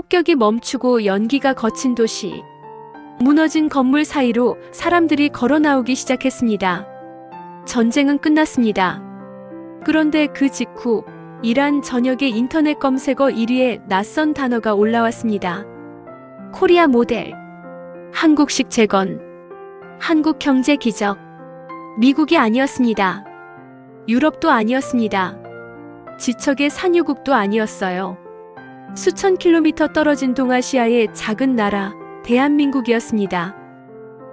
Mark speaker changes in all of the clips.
Speaker 1: 폭격이 멈추고 연기가 거친 도시. 무너진 건물 사이로 사람들이 걸어 나오기 시작했습니다. 전쟁은 끝났습니다. 그런데 그 직후 이란 전역의 인터넷 검색어 1위에 낯선 단어가 올라왔습니다. 코리아 모델, 한국식 재건, 한국 경제 기적. 미국이 아니었습니다. 유럽도 아니었습니다. 지척의 산유국도 아니었어요. 수천 킬로미터 떨어진 동아시아의 작은 나라, 대한민국이었습니다.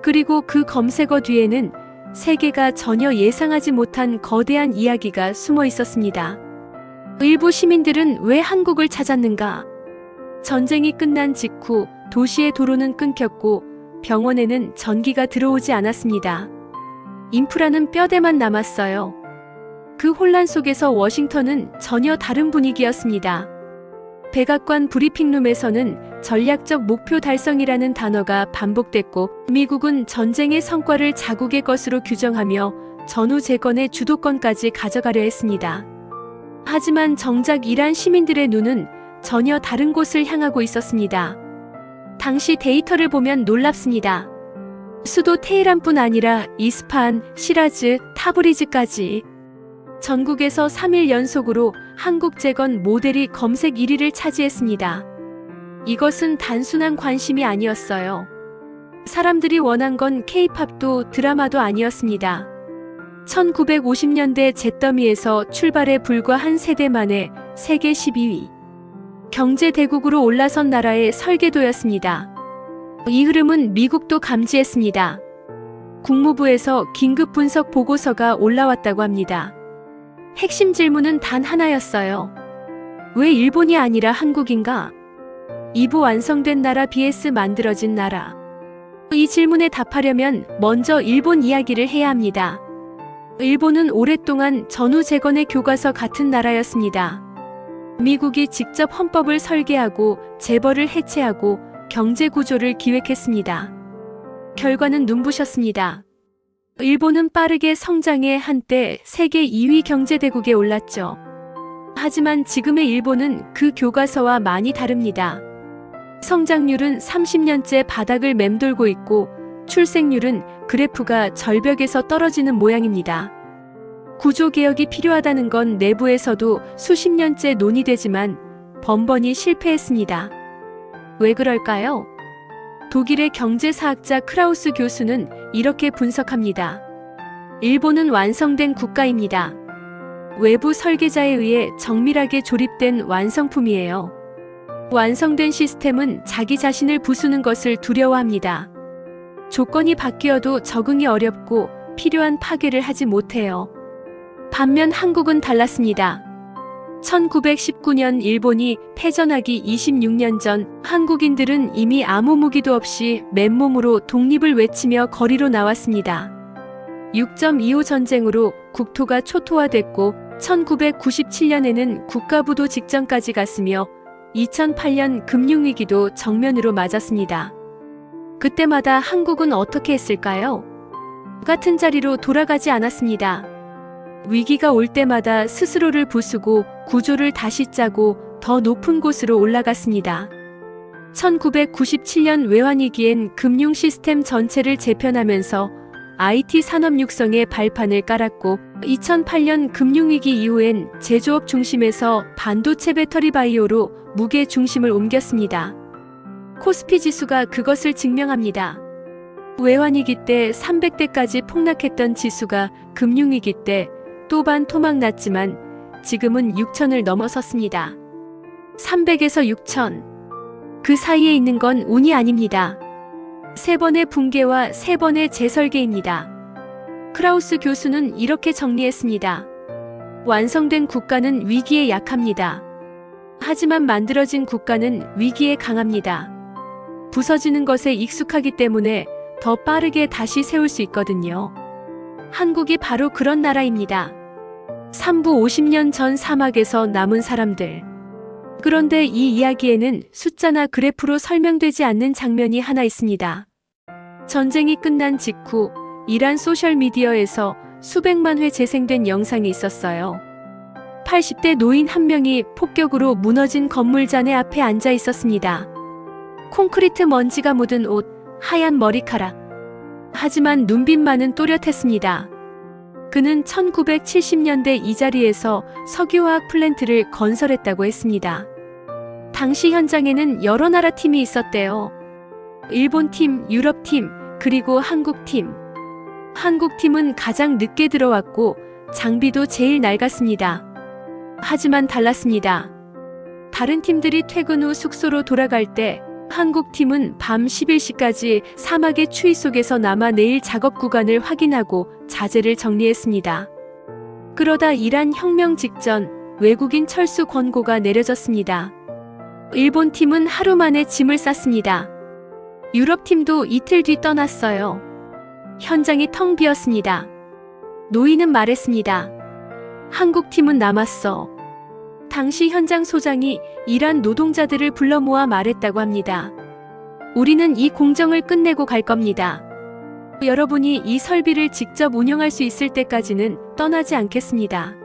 Speaker 1: 그리고 그 검색어 뒤에는 세계가 전혀 예상하지 못한 거대한 이야기가 숨어 있었습니다. 일부 시민들은 왜 한국을 찾았는가? 전쟁이 끝난 직후 도시의 도로는 끊겼고 병원에는 전기가 들어오지 않았습니다. 인프라는 뼈대만 남았어요. 그 혼란 속에서 워싱턴은 전혀 다른 분위기였습니다. 백악관 브리핑룸에서는 전략적 목표 달성이라는 단어가 반복됐고 미국은 전쟁의 성과를 자국의 것으로 규정하며 전후 재건의 주도권까지 가져가려 했습니다. 하지만 정작 이란 시민들의 눈은 전혀 다른 곳을 향하고 있었습니다. 당시 데이터를 보면 놀랍습니다. 수도 테헤란뿐 아니라 이스파한, 시라즈, 타브리즈까지 전국에서 3일 연속으로 한국 재건 모델이 검색 1위를 차지했습니다. 이것은 단순한 관심이 아니었어요. 사람들이 원한 건 K-팝도 드라마도 아니었습니다. 1950년대 잿더미에서 출발해 불과 한 세대 만에 세계 12위. 경제 대국으로 올라선 나라의 설계도였습니다. 이 흐름은 미국도 감지했습니다. 국무부에서 긴급 분석 보고서가 올라왔다고 합니다. 핵심 질문은 단 하나였어요. 왜 일본이 아니라 한국인가? 2부 완성된 나라 vs 만들어진 나라. 이 질문에 답하려면 먼저 일본 이야기를 해야 합니다. 일본은 오랫동안 전후 재건의 교과서 같은 나라였습니다. 미국이 직접 헌법을 설계하고 재벌을 해체하고 경제 구조를 기획했습니다. 결과는 눈부셨습니다. 일본은 빠르게 성장해 한때 세계 2위 경제대국에 올랐죠. 하지만 지금의 일본은 그 교과서와 많이 다릅니다. 성장률은 30년째 바닥을 맴돌고 있고 출생률은 그래프가 절벽에서 떨어지는 모양입니다. 구조개혁이 필요하다는 건 내부에서도 수십 년째 논의되지만 번번이 실패했습니다. 왜 그럴까요? 독일의 경제사학자 크라우스 교수는 이렇게 분석합니다. 일본은 완성된 국가입니다. 외부 설계자에 의해 정밀하게 조립된 완성품이에요. 완성된 시스템은 자기 자신을 부수는 것을 두려워합니다. 조건이 바뀌어도 적응이 어렵고 필요한 파괴를 하지 못해요. 반면 한국은 달랐습니다. 1919년 일본이 패전하기 26년 전 한국인들은 이미 아무 무기도 없이 맨몸으로 독립을 외치며 거리로 나왔습니다. 6.25 전쟁으로 국토가 초토화됐고 1997년에는 국가부도 직전까지 갔으며 2008년 금융위기도 정면으로 맞았습니다. 그때마다 한국은 어떻게 했을까요? 같은 자리로 돌아가지 않았습니다. 위기가 올 때마다 스스로를 부수고 구조를 다시 짜고 더 높은 곳으로 올라갔습니다. 1997년 외환위기엔 금융 시스템 전체를 재편하면서 IT 산업 육성의 발판을 깔았고 2008년 금융위기 이후엔 제조업 중심에서 반도체 배터리 바이오로 무게 중심을 옮겼습니다. 코스피 지수가 그것을 증명합니다. 외환위기 때 300대까지 폭락했던 지수가 금융위기 때 또반토막 났지만 지금은 6천을 넘어섰습니다. 300에서 6천. 그 사이에 있는 건 운이 아닙니다. 3번의 붕괴와 3번의 재설계입니다. 크라우스 교수는 이렇게 정리했습니다. 완성된 국가는 위기에 약합니다. 하지만 만들어진 국가는 위기에 강합니다. 부서지는 것에 익숙하기 때문에 더 빠르게 다시 세울 수 있거든요. 한국이 바로 그런 나라입니다. 3부 50년 전 사막에서 남은 사람들. 그런데 이 이야기에는 숫자나 그래프로 설명되지 않는 장면이 하나 있습니다. 전쟁이 끝난 직후 이란 소셜미디어에서 수백만 회 재생된 영상이 있었어요. 80대 노인 한 명이 폭격으로 무너진 건물 잔해 앞에 앉아 있었습니다. 콘크리트 먼지가 묻은 옷, 하얀 머리카락. 하지만 눈빛만은 또렷했습니다. 그는 1970년대 이 자리에서 석유화학 플랜트를 건설했다고 했습니다. 당시 현장에는 여러 나라 팀이 있었대요. 일본 팀, 유럽 팀, 그리고 한국 팀. 한국 팀은 가장 늦게 들어왔고 장비도 제일 낡았습니다. 하지만 달랐습니다. 다른 팀들이 퇴근 후 숙소로 돌아갈 때 한국 팀은 밤 11시까지 사막의 추위 속에서 남아 내일 작업 구간을 확인하고 자재를 정리했습니다. 그러다 이란 혁명 직전 외국인 철수 권고가 내려졌습니다. 일본 팀은 하루 만에 짐을 쌌습니다. 유럽 팀도 이틀 뒤 떠났어요. 현장이 텅 비었습니다. 노인은 말했습니다. 한국 팀은 남았어. 당시 현장 소장이 이란 노동자들을 불러 모아 말했다고 합니다. 우리는 이 공정을 끝내고 갈 겁니다. 여러분이 이 설비를 직접 운영할 수 있을 때까지는 떠나지 않겠습니다.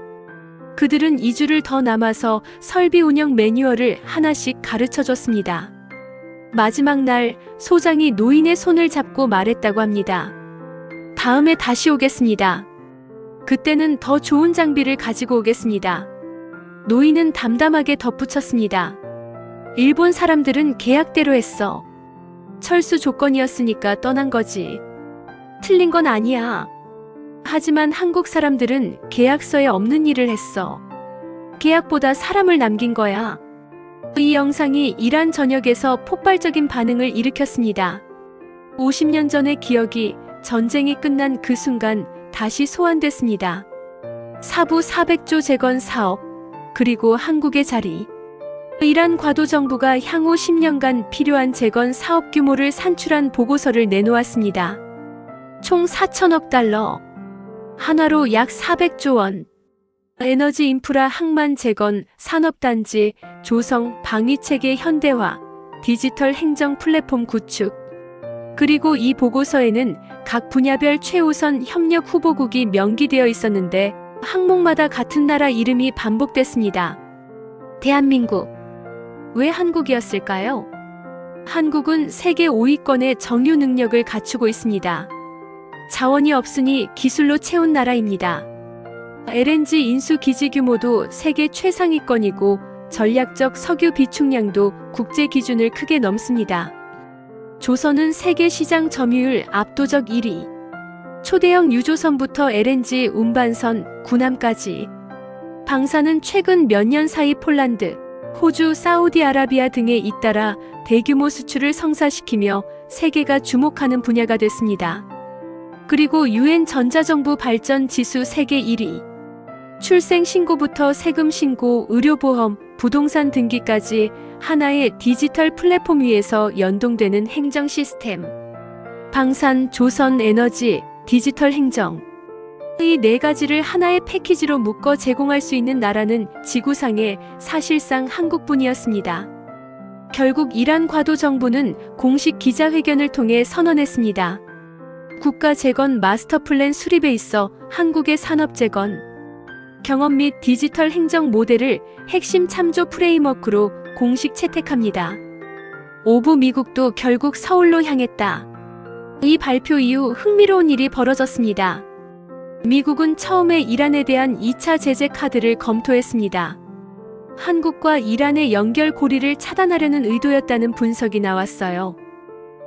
Speaker 1: 그들은 2주를 더 남아서 설비 운영 매뉴얼을 하나씩 가르쳐줬습니다. 마지막 날 소장이 노인의 손을 잡고 말했다고 합니다. 다음에 다시 오겠습니다. 그때는 더 좋은 장비를 가지고 오겠습니다. 노인은 담담하게 덧붙였습니다. 일본 사람들은 계약대로 했어. 철수 조건이었으니까 떠난 거지. 틀린 건 아니야. 하지만 한국 사람들은 계약서에 없는 일을 했어. 계약보다 사람을 남긴 거야. 이 영상이 이란 전역에서 폭발적인 반응을 일으켰습니다. 50년 전의 기억이 전쟁이 끝난 그 순간 다시 소환됐습니다. 사부 400조 재건 사업, 그리고 한국의 자리. 이란 과도 정부가 향후 10년간 필요한 재건 사업 규모를 산출한 보고서를 내놓았습니다. 총 4천억 달러, 한화로 약 400조 원. 에너지 인프라 항만 재건, 산업단지, 조성, 방위체계 현대화, 디지털 행정 플랫폼 구축. 그리고 이 보고서에는 각 분야별 최우선 협력 후보국이 명기되어 있었는데 항목마다 같은 나라 이름이 반복됐습니다. 대한민국. 왜 한국이었을까요? 한국은 세계 5위권의 정유 능력을 갖추고 있습니다. 자원이 없으니 기술로 채운 나라입니다. LNG 인수 기지 규모도 세계 최상위권이고 전략적 석유 비축량도 국제 기준을 크게 넘습니다. 조선은 세계 시장 점유율 압도적 1위. 초대형 유조선부터 LNG 운반선, 군함까지. 방사는 최근 몇 년 사이 폴란드, 호주, 사우디아라비아 등에 잇따라 대규모 수출을 성사시키며 세계가 주목하는 분야가 됐습니다. 그리고 UN 전자정부 발전 지수 세계 1위. 출생 신고부터 세금 신고, 의료보험, 부동산 등기까지 하나의 디지털 플랫폼 위에서 연동되는 행정 시스템. 방산, 조선, 에너지, 디지털 행정. 이 네 가지를 하나의 패키지로 묶어 제공할 수 있는 나라는 지구상에 사실상 한국뿐이었습니다. 결국 이란 과도 정부는 공식 기자회견을 통해 선언했습니다. 국가 재건 마스터 플랜 수립에 있어 한국의 산업 재건, 경험 및 디지털 행정 모델을 핵심 참조 프레임워크로 공식 채택합니다. 오부 미국도 결국 서울로 향했다. 이 발표 이후 흥미로운 일이 벌어졌습니다. 미국은 처음에 이란에 대한 2차 제재 카드를 검토했습니다. 한국과 이란의 연결 고리를 차단하려는 의도였다는 분석이 나왔어요.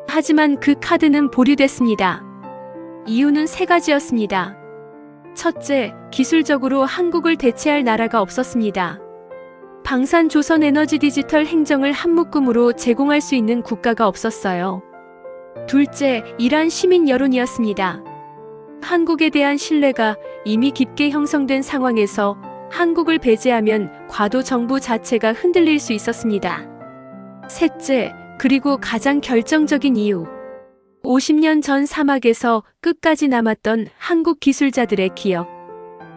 Speaker 1: 하지만 그 카드는 보류됐습니다. 이유는 세 가지였습니다. 첫째, 기술적으로 한국을 대체할 나라가 없었습니다. 방산, 조선, 에너지, 디지털 행정을 한 묶음으로 제공할 수 있는 국가가 없었어요. 둘째, 이란 시민 여론이었습니다. 한국에 대한 신뢰가 이미 깊게 형성된 상황에서 한국을 배제하면 과도 정부 자체가 흔들릴 수 있었습니다. 셋째, 그리고 가장 결정적인 이유. 50년 전 사막에서 끝까지 남았던 한국 기술자들의 기억.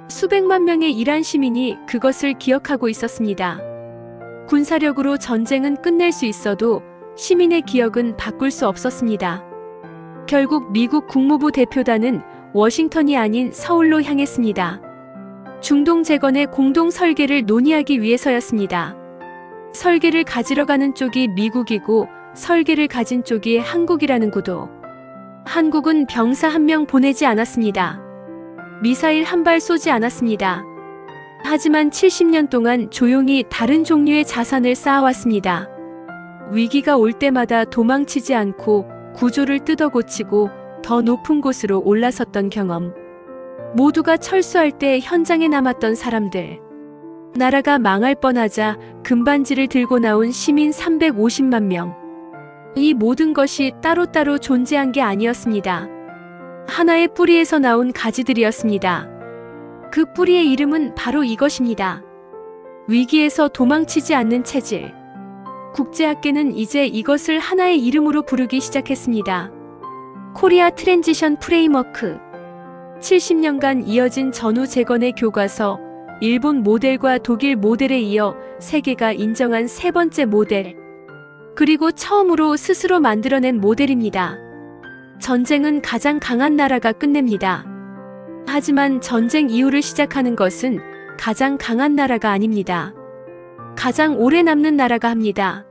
Speaker 1: 수백만 명의 이란 시민이 그것을 기억하고 있었습니다. 군사력으로 전쟁은 끝낼 수 있어도 시민의 기억은 바꿀 수 없었습니다. 결국 미국 국무부 대표단은 워싱턴이 아닌 서울로 향했습니다. 중동 재건의 공동 설계를 논의하기 위해서였습니다. 설계를 가지러 가는 쪽이 미국이고 설계를 가진 쪽이 한국이라는 구도. 한국은 병사 한 명 보내지 않았습니다. 미사일 한 발 쏘지 않았습니다. 하지만 70년 동안 조용히 다른 종류의 자산을 쌓아왔습니다. 위기가 올 때마다 도망치지 않고 구조를 뜯어고치고 더 높은 곳으로 올라섰던 경험. 모두가 철수할 때 현장에 남았던 사람들. 나라가 망할 뻔하자 금반지를 들고 나온 시민 350만 명. 이 모든 것이 따로따로 존재한 게 아니었습니다. 하나의 뿌리에서 나온 가지들이었습니다. 그 뿌리의 이름은 바로 이것입니다. 위기에서 도망치지 않는 체질. 국제학계는 이제 이것을 하나의 이름으로 부르기 시작했습니다. 코리아 트랜지션 프레임워크. 70년간 이어진 전후 재건의 교과서, 일본 모델과 독일 모델에 이어 세계가 인정한 세 번째 모델. 그리고 처음으로 스스로 만들어낸 모델입니다. 전쟁은 가장 강한 나라가 끝냅니다. 하지만 전쟁 이후를 시작하는 것은 가장 강한 나라가 아닙니다. 가장 오래 남는 나라가 합니다.